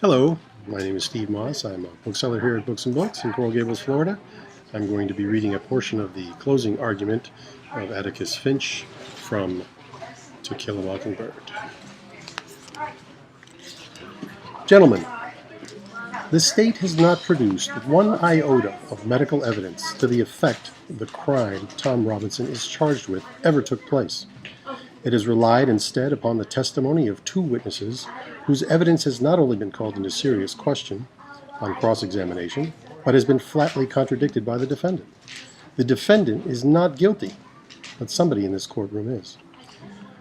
Hello, my name is Steve Moss. I'm a bookseller here at Books and Books in Coral Gables, Florida. I'm going to be reading a portion of the closing argument of Atticus Finch from To Kill a Mockingbird. Gentlemen, the state has not produced one iota of medical evidence to the effect the crime Tom Robinson is charged with ever took place. It has relied instead upon the testimony of two witnesses whose evidence has not only been called into serious question on cross-examination, but has been flatly contradicted by the defendant. The defendant is not guilty, but somebody in this courtroom is.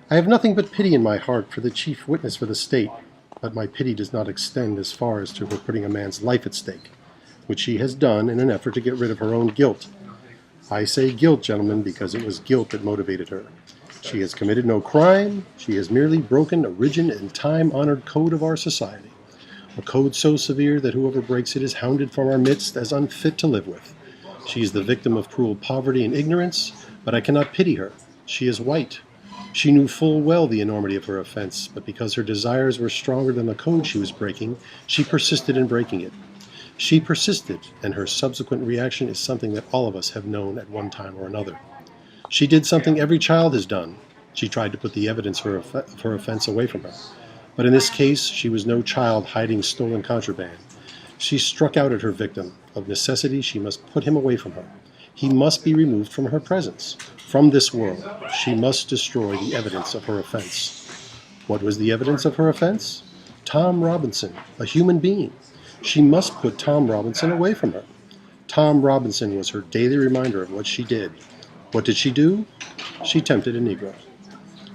I have nothing but pity in my heart for the chief witness for the state, but my pity does not extend as far as to her putting a man's life at stake, which she has done in an effort to get rid of her own guilt. I say guilt, gentlemen, because it was guilt that motivated her. She has committed no crime. She has merely broken a rigid and time-honored code of our society, a code so severe that whoever breaks it is hounded from our midst as unfit to live with. She is the victim of cruel poverty and ignorance, but I cannot pity her. She is white. She knew full well the enormity of her offense, but because her desires were stronger than the code she was breaking, she persisted in breaking it. She persisted, and her subsequent reaction is something that all of us have known at one time or another. She did something every child has done. She tried to put the evidence of her offense away from her. But in this case, she was no child hiding stolen contraband. She struck out at her victim. Of necessity, she must put him away from her. He must be removed from her presence, from this world. She must destroy the evidence of her offense. What was the evidence of her offense? Tom Robinson, a human being. She must put Tom Robinson away from her. Tom Robinson was her daily reminder of what she did. What did she do? She tempted a Negro.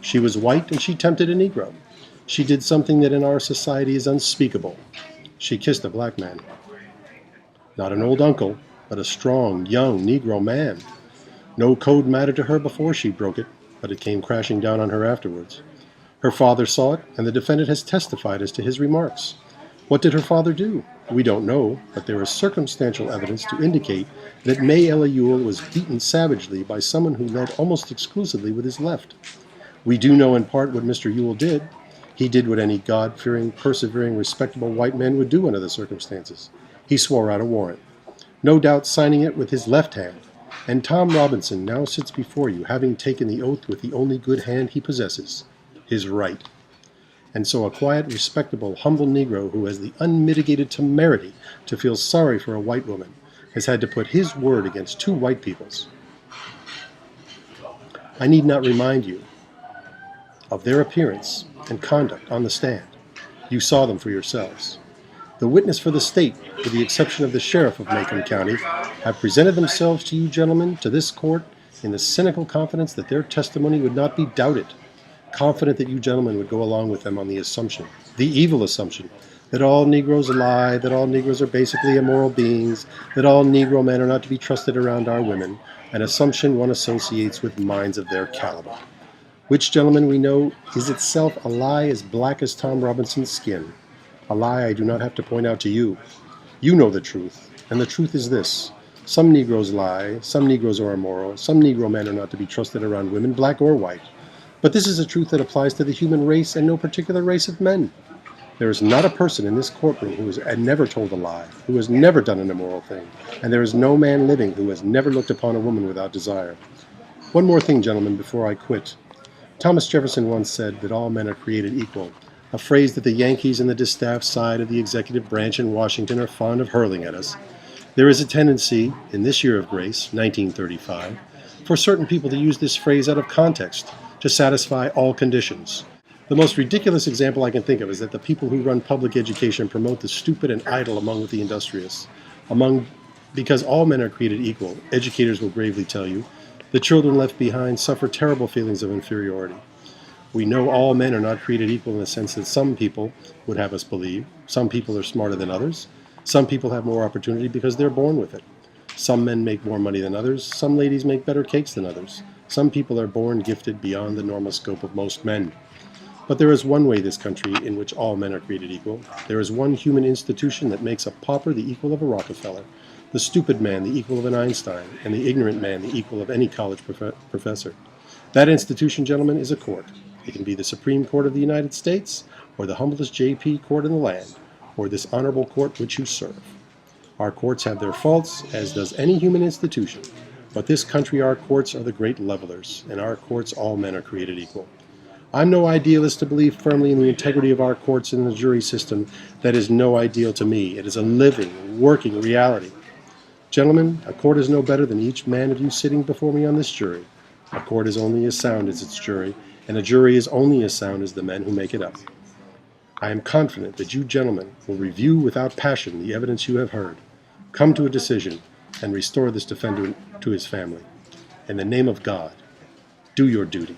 She was white and she tempted a Negro. She did something that in our society is unspeakable. She kissed a black man. Not an old uncle, but a strong, young Negro man. No code mattered to her before she broke it, but it came crashing down on her afterwards. Her father saw it, and the defendant has testified as to his remarks. What did her father do? We don't know, but there is circumstantial evidence to indicate that May Ella Ewell was beaten savagely by someone who led almost exclusively with his left. We do know in part what Mr. Ewell did. He did what any God-fearing, persevering, respectable white man would do under the circumstances. He swore out a warrant, no doubt signing it with his left hand. And Tom Robinson now sits before you, having taken the oath with the only good hand he possesses, his right. And so a quiet, respectable, humble Negro who has the unmitigated temerity to feel sorry for a white woman has had to put his word against two white people's. I need not remind you of their appearance and conduct on the stand. You saw them for yourselves. The witness for the state, with the exception of the sheriff of Macomb County, have presented themselves to you gentlemen, to this court, in the cynical confidence that their testimony would not be doubted, confident that you gentlemen would go along with them on the assumption, the evil assumption, that all Negroes lie, that all Negroes are basically immoral beings, that all Negro men are not to be trusted around our women, an assumption one associates with minds of their caliber, which, gentlemen, we know is itself a lie as black as Tom Robinson's skin, a lie I do not have to point out to you. You know the truth, and the truth is this. Some Negroes lie, some Negroes are immoral, some Negro men are not to be trusted around women, black or white. But this is a truth that applies to the human race and no particular race of men. There is not a person in this courtroom who has never told a lie, who has never done an immoral thing, and there is no man living who has never looked upon a woman without desire. One more thing, gentlemen, before I quit. Thomas Jefferson once said that all men are created equal, a phrase that the Yankees and the distaff side of the executive branch in Washington are fond of hurling at us. There is a tendency, in this year of grace, 1935, for certain people to use this phrase out of context, to satisfy all conditions. The most ridiculous example I can think of is that the people who run public education promote the stupid and idle among the industrious. Because all men are created equal, educators will gravely tell you, the children left behind suffer terrible feelings of inferiority. We know all men are not created equal in the sense that some people would have us believe. Some people are smarter than others. Some people have more opportunity because they're born with it. Some men make more money than others. Some ladies make better cakes than others. Some people are born gifted beyond the normal scope of most men. But there is one way this country in which all men are created equal. There is one human institution that makes a pauper the equal of a Rockefeller, the stupid man the equal of an Einstein, and the ignorant man the equal of any college professor. That institution, gentlemen, is a court. It can be the Supreme Court of the United States or the humblest J.P. court in the land, or this honorable court which you serve. Our courts have their faults, as does any human institution, but this country our courts are the great levelers. In our courts all men are created equal. I'm no idealist to believe firmly in the integrity of our courts and the jury system. That is no ideal to me. It is a living, working reality. Gentlemen, a court is no better than each man of you sitting before me on this jury. A court is only as sound as its jury, and a jury is only as sound as the men who make it up. I am confident that you gentlemen will review without passion the evidence you have heard, come to a decision, and restore this defendant to his family. In the name of God, do your duty.